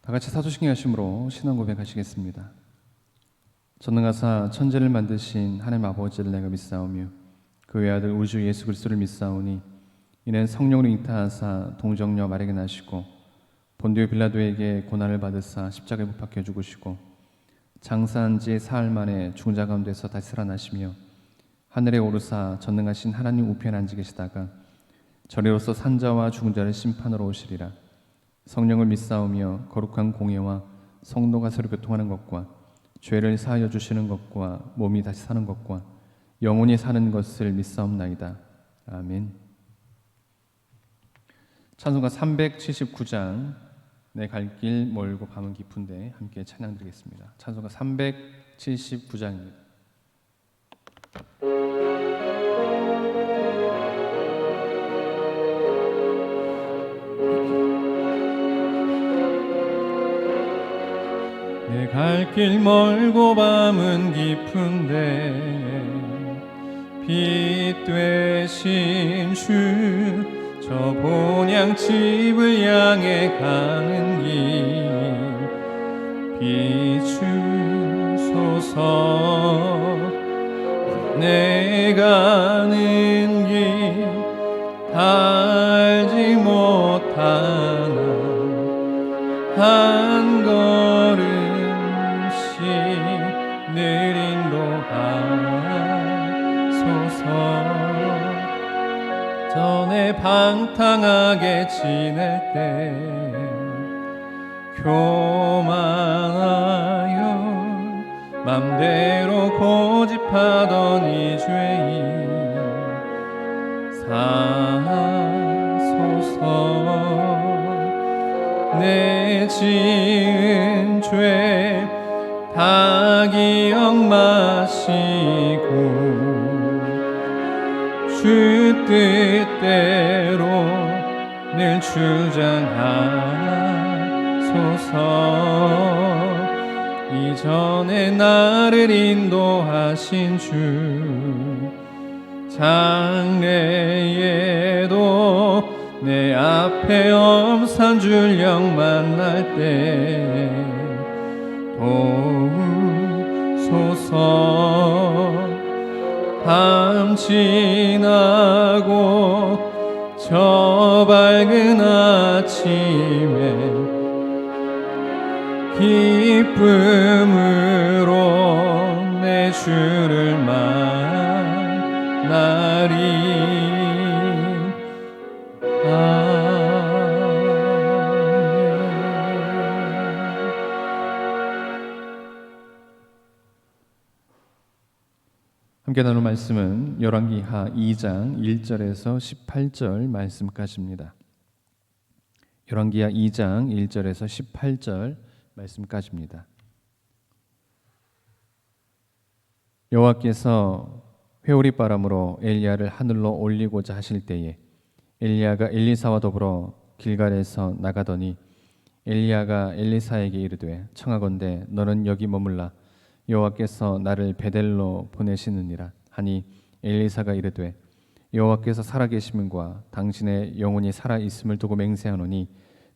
다 같이 사도신경 하심으로 신앙 고백하시겠습니다. 전능하사 천지를 만드신 하나님 아버지를 내가 믿사오며 그 외아들 우리 주 예수 그리스도를 믿사오니 이는 성령으로 잉타하사 동정녀 마리아에게 나시고 본디오 빌라도에게 고난을 받으사 십자가에 못 박혀 죽으시고 장사한 지 사흘 만에 죽은 자 가운데서 다시 살아나시며 하늘에 오르사 전능하신 하나님 우편에 앉아 계시다가 저리로서 산자와 죽은 자를 심판으로 오시리라. 성령을 믿사오며 거룩한 공예와 성도가 서로 교통하는 것과 죄를 사하여 주시는 것과 몸이 다시 사는 것과 영원히 사는 것을 믿사옵나이다. 아멘. 찬송가 379장 내 갈 길 멀고 밤은 깊은데 함께 찬양 드리겠습니다. 찬송가 379장입니다. 내 갈 길 멀고 밤은 깊은데 빛 되신 주 저 본향집을 향해 가는 길 비추소서. 내 가는 길 알지 못하나 한 걸음씩 늘 인도하소서. 전에 방탕하게 지낼 때 교만하여 맘대로 고집하던 이 죄인 사소서. 내 지은 죄 다 기억 마시고 주 뜻대로 늘 주장하소서. 이전에 나를 인도하신 주 장래에도 내 앞에 엄산 줄령 만날 때 도우소서. 밤 지나고 저 밝은 아침에 기쁨으로 내 주를 만나리. 함께 나눌 말씀은 열왕기하 2장 1절에서 18절 말씀까지입니다. 열왕기하 2장 1절에서 18절 말씀까지입니다. 여호와께서 회오리 바람으로 엘리야를 하늘로 올리고자 하실 때에 엘리야가 엘리사와 더불어 길갈에서 나가더니 엘리야가 엘리사에게 이르되 청하건대 너는 여기 머물라. 여호와께서 나를 베델로 보내시느니라 하니 엘리사가 이르되 여호와께서 살아계심과 당신의 영혼이 살아있음을 두고 맹세하노니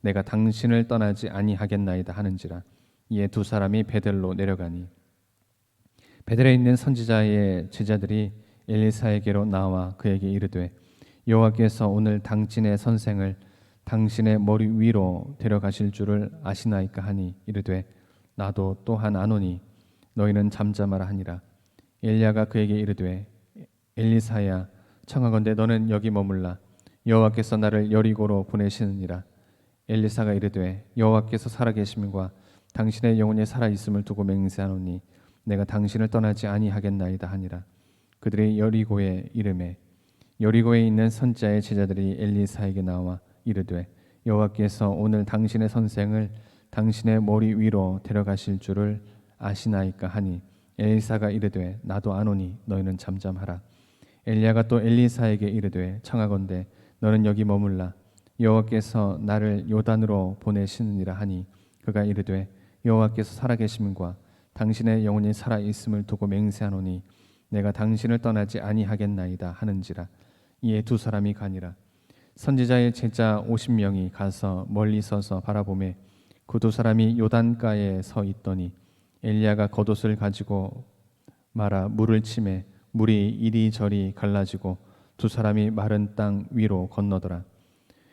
내가 당신을 떠나지 아니하겠나이다 하는지라. 이에 두 사람이 베델로 내려가니 베델에 있는 선지자의 제자들이 엘리사에게로 나와 그에게 이르되 여호와께서 오늘 당신의 선생을 당신의 머리 위로 데려가실 줄을 아시나이까 하니 이르되 나도 또한 아노니 너희는 잠잠하라 하니라. 엘리야가 그에게 이르되 엘리사야 청하건대 너는 여기 머물라. 여호와께서 나를 여리고로 보내시느니라. 엘리사가 이르되 여호와께서 살아계심과 당신의 영혼이 살아있음을 두고 맹세하노니 내가 당신을 떠나지 아니하겠나이다 하니라. 그들이 여리고에 이르매 여리고에 있는 선지자의 제자들이 엘리사에게 나와 이르되 여호와께서 오늘 당신의 선생을 당신의 머리 위로 데려가실 줄을 아시나이까 하니 엘리사가 이르되 나도 아노니 너희는 잠잠하라. 엘리야가 또 엘리사에게 이르되 청하건대 너는 여기 머물라. 여호와께서 나를 요단으로 보내시느니라 하니 그가 이르되 여호와께서 살아계심과 당신의 영혼이 살아있음을 두고 맹세하노니 내가 당신을 떠나지 아니하겠나이다 하는지라. 이에 두 사람이 가니라. 선지자의 제자 50명이 가서 멀리 서서 바라보매 그 두 사람이 요단가에 서 있더니 엘리야가 겉옷을 가지고 말아 물을 치매 물이 이리저리 갈라지고 두 사람이 마른 땅 위로 건너더라.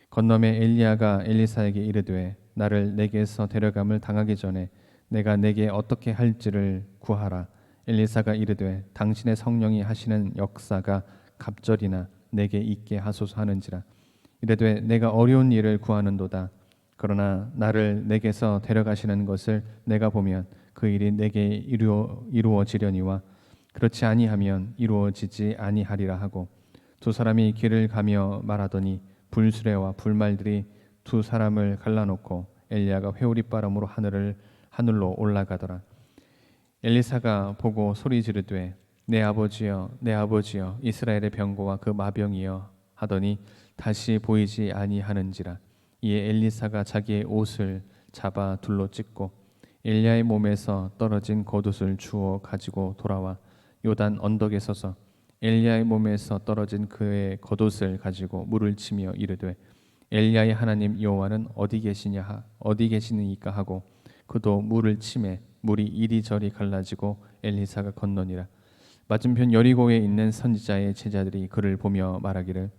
건너매 엘리야가 엘리사에게 이르되 나를 내게서 데려감을 당하기 전에 내가 내게 어떻게 할지를 구하라. 엘리사가 이르되 당신의 성령이 하시는 역사가 갑절이나 내게 있게 하소서 하는지라. 이르되 내가 어려운 일을 구하는도다. 그러나 나를 내게서 데려가시는 것을 내가 보면 그 일이 내게 이루어지려니와 그렇지 아니하면 이루어지지 아니하리라 하고 두 사람이 길을 가며 말하더니 불수레와 불말들이 두 사람을 갈라놓고 엘리야가 회오리바람으로 하늘로 올라가더라. 엘리사가 보고 소리 지르되 내 아버지여 내 아버지여 이스라엘의 병거와 그 마병이여 하더니 다시 보이지 아니하는지라. 이에 엘리사가 자기의 옷을 잡아 둘로 찢고 엘리야의 몸에서 떨어진 겉옷을 주워 가지고 돌아와 요단 언덕에 서서 엘리야의 몸에서 떨어진 그의 겉옷을 가지고 물을 치며 이르되 엘리야의 하나님 여호와는 어디 계시니까 하고 그도 물을 치매 물이 이리저리 갈라지고 엘리사가 건너니라. 맞은편 여리고에 있는 선지자의 제자들이 그를 보며 말하기를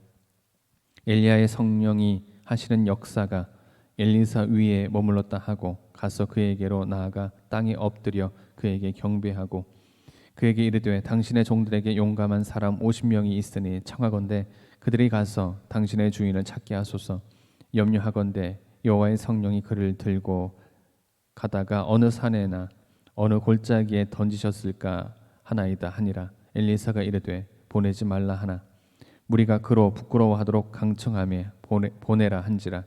엘리야의 성령이 하시는 역사가 엘리사 위에 머물렀다 하고 가서 그에게로 나아가 땅에 엎드려 그에게 경배하고 그에게 이르되 당신의 종들에게 용감한 사람 50명이 있으니 청하건대 그들이 가서 당신의 주인을 찾게 하소서. 염려하건대 여호와의 성령이 그를 들고 가다가 어느 산에나 어느 골짜기에 던지셨을까 하나이다 하니라. 엘리사가 이르되 보내지 말라 하나 무리가 그로 부끄러워하도록 강청하며 보내라 한지라.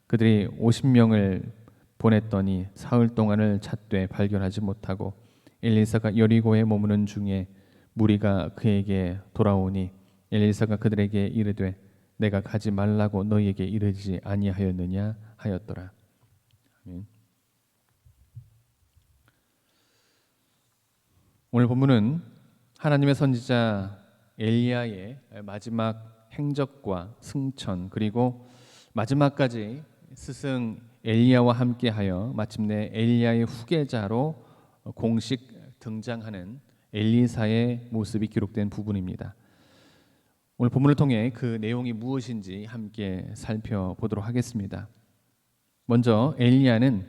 그들이 50명을 보냈더니 사흘 동안을 찾되 발견하지 못하고 엘리사가 여리고에 머무는 중에 무리가 그에게 돌아오니 엘리사가 그들에게 이르되 내가 가지 말라고 너희에게 이르지 아니하였느냐 하였더라. 아멘. 오늘 본문은 하나님의 선지자 엘리야의 마지막 행적과 승천 그리고 마지막까지 스승 엘리야와 함께하여 마침내 엘리야의 후계자로 공식 등장하는 엘리사의 모습이 기록된 부분입니다. 오늘 본문을 통해 그 내용이 무엇인지 함께 살펴보도록 하겠습니다. 먼저 엘리야는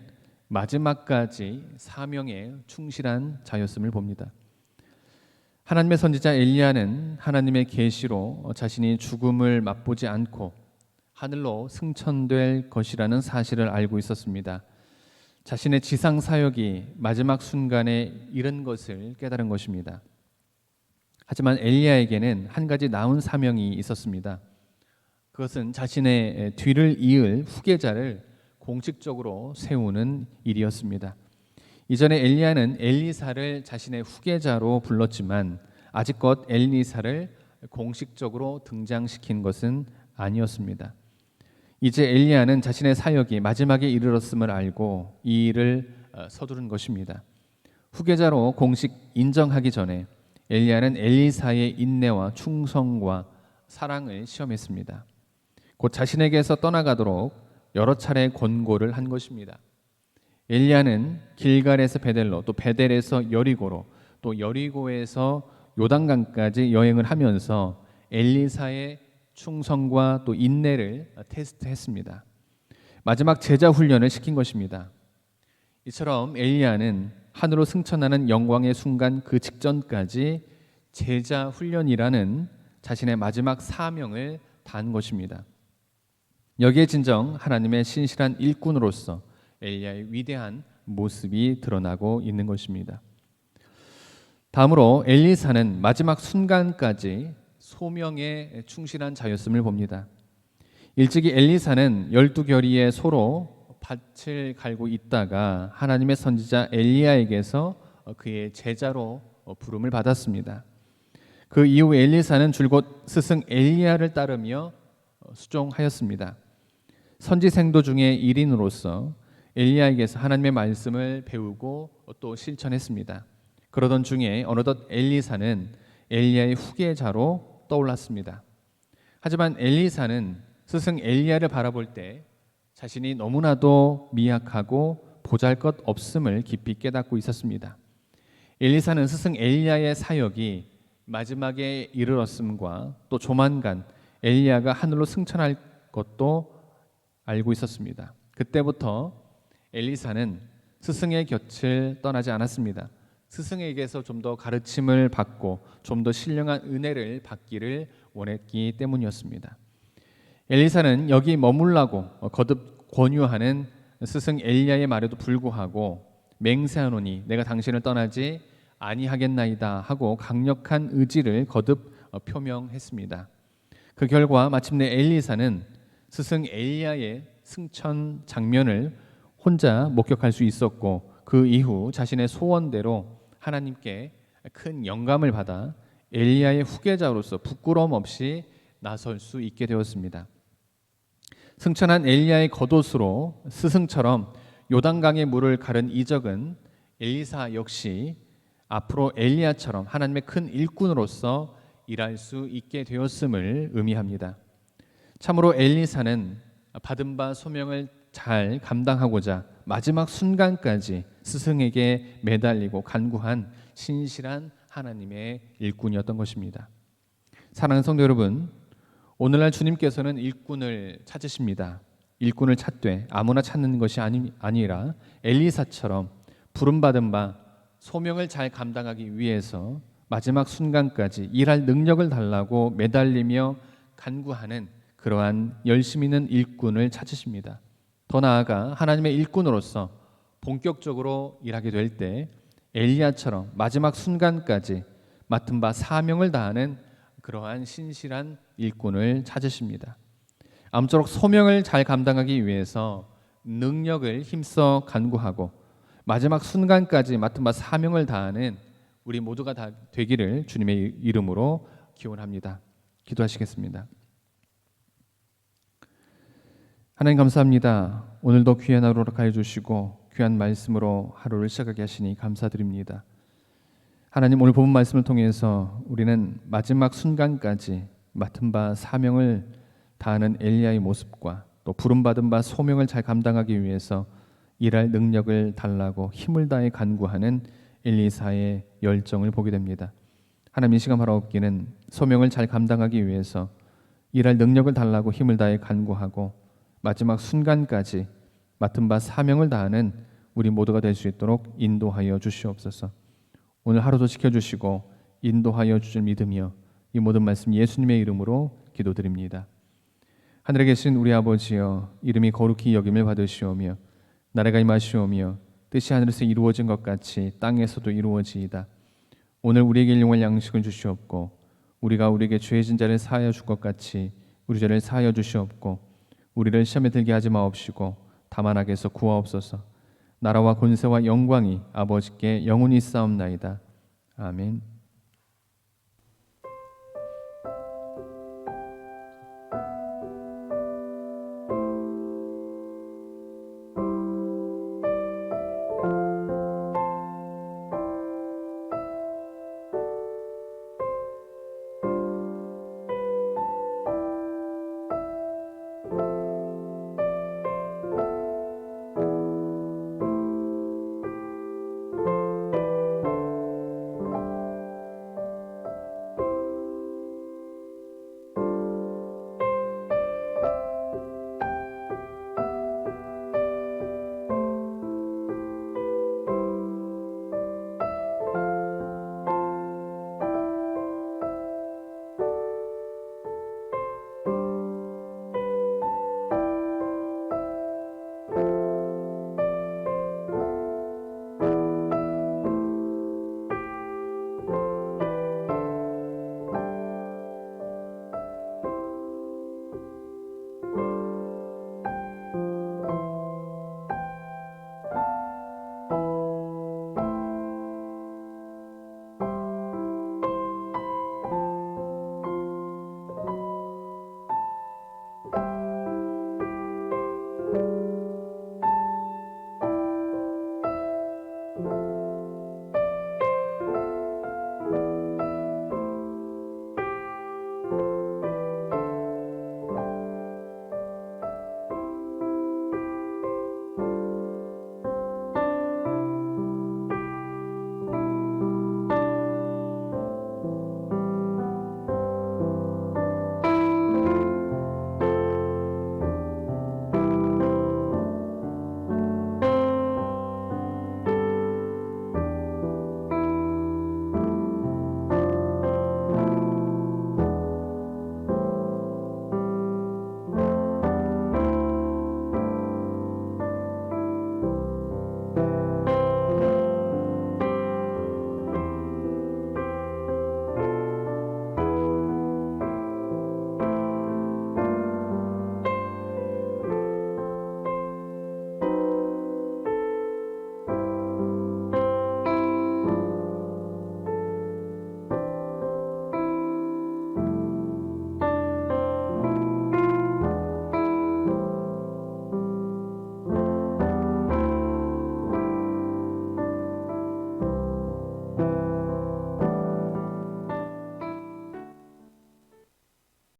마지막까지 사명에 충실한 자였음을 봅니다. 하나님의 선지자 엘리야는 하나님의 계시로 자신이 죽음을 맛보지 않고 하늘로 승천될 것이라는 사실을 알고 있었습니다. 자신의 지상 사역이 마지막 순간에 이른 것을 깨달은 것입니다. 하지만 엘리야에게는 한 가지 나은 사명이 있었습니다. 그것은 자신의 뒤를 이을 후계자를 공식적으로 세우는 일이었습니다. 이전에 엘리야는 엘리사를 자신의 후계자로 불렀지만 아직껏 엘리사를 공식적으로 등장시킨 것은 아니었습니다. 이제 엘리야는 자신의 사역이 마지막에 이르렀음을 알고 이 일을 서두른 것입니다. 후계자로 공식 인정하기 전에 엘리야는 엘리사의 인내와 충성과 사랑을 시험했습니다. 곧 자신에게서 떠나가도록 여러 차례 권고를 한 것입니다. 엘리야는 길갈에서 베델로 또 베델에서 여리고로 또 여리고에서 요단강까지 여행을 하면서 엘리사의 충성과 또 인내를 테스트했습니다. 마지막 제자 훈련을 시킨 것입니다. 이처럼 엘리야는 하늘로 승천하는 영광의 순간 그 직전까지 제자 훈련이라는 자신의 마지막 사명을 다한 것입니다. 여기에 진정 하나님의 신실한 일꾼으로서 엘리야의 위대한 모습이 드러나고 있는 것입니다. 다음으로 엘리사는 마지막 순간까지 소명에 충실한 자였음을 봅니다. 일찍이 엘리사는 12겨리의 소로 밭을 갈고 있다가 하나님의 선지자 엘리야에게서 그의 제자로 부름을 받았습니다. 그 이후 엘리사는 줄곧 스승 엘리야를 따르며 수종하였습니다. 선지생도 중에 1인으로서 엘리야에게서 하나님의 말씀을 배우고 또 실천했습니다. 그러던 중에 어느덧 엘리사는 엘리야의 후계자로 떠올랐습니다. 하지만 엘리사는 스승 엘리야를 바라볼 때 자신이 너무나도 미약하고 보잘것없음을 깊이 깨닫고 있었습니다. 엘리사는 스승 엘리야의 사역이 마지막에 이르렀음과 또 조만간 엘리야가 하늘로 승천할 것도 알고 있었습니다. 그때부터 엘리사는 스승의 곁을 떠나지 않았습니다. 스승에게서 좀 더 가르침을 받고 좀 더 신령한 은혜를 받기를 원했기 때문이었습니다. 엘리사는 여기 머물라고 거듭 권유하는 스승 엘리야의 말에도 불구하고 맹세하노니 내가 당신을 떠나지 아니하겠나이다 하고 강력한 의지를 거듭 표명했습니다. 그 결과 마침내 엘리사는 스승 엘리야의 승천 장면을 혼자 목격할 수 있었고 그 이후 자신의 소원대로 하나님께 큰 영감을 받아 엘리야의 후계자로서 부끄러움 없이 나설 수 있게 되었습니다. 승천한 엘리야의 겉옷으로 스승처럼 요단강의 물을 가른 이적은 엘리사 역시 앞으로 엘리야처럼 하나님의 큰 일꾼으로서 일할 수 있게 되었음을 의미합니다. 참으로 엘리사는 받은 바 소명을 잘 감당하고자 마지막 순간까지 스승에게 매달리고 간구한 신실한 하나님의 일꾼이었던 것입니다. 사랑하는 성도 여러분, 오늘날 주님께서는 일꾼을 찾으십니다. 일꾼을 찾되 아무나 찾는 것이 아니라 엘리사처럼 부름받은 바 소명을 잘 감당하기 위해서 마지막 순간까지 일할 능력을 달라고 매달리며 간구하는 그러한 열심 있는 일꾼을 찾으십니다. 더 나아가 하나님의 일꾼으로서 본격적으로 일하게 될 때 엘리야처럼 마지막 순간까지 맡은 바 사명을 다하는 그러한 신실한 일꾼을 찾으십니다. 아무쪼록 소명을 잘 감당하기 위해서 능력을 힘써 간구하고 마지막 순간까지 맡은 바 사명을 다하는 우리 모두가 다 되기를 주님의 이름으로 기원합니다. 기도하시겠습니다. 하나님 감사합니다. 오늘도 귀한 하루 허락하여 주시고 귀한 말씀으로 하루를 시작하게 하시니 감사드립니다. 하나님, 오늘 본문 말씀을 통해서 우리는 마지막 순간까지 맡은 바 사명을 다하는 엘리야의 모습과 또 부름받은 바 소명을 잘 감당하기 위해서 일할 능력을 달라고 힘을 다해 간구하는 엘리사의 열정을 보게 됩니다. 하나님, 이 시간 바라옵기는 소명을 잘 감당하기 위해서 일할 능력을 달라고 힘을 다해 간구하고 마지막 순간까지 맡은 바 사명을 다하는 우리 모두가 될 수 있도록 인도하여 주시옵소서. 오늘 하루도 지켜주시고 인도하여 주실 믿으며 이 모든 말씀 예수님의 이름으로 기도드립니다. 하늘에 계신 우리 아버지여, 이름이 거룩히 여김을 받으시오며 나라가 임하시오며 뜻이 하늘에서 이루어진 것 같이 땅에서도 이루어지이다. 오늘 우리에게 일용할 양식을 주시옵고 우리가 우리에게 죄진 자를 사하여 줄 것 같이 우리 죄를 사하여 주시옵고 우리를 시험에 들게 하지 마옵시고 다만 악에서 구하옵소서. 나라와 권세와 영광이 아버지께 영원히 있사옵나이다. 아멘.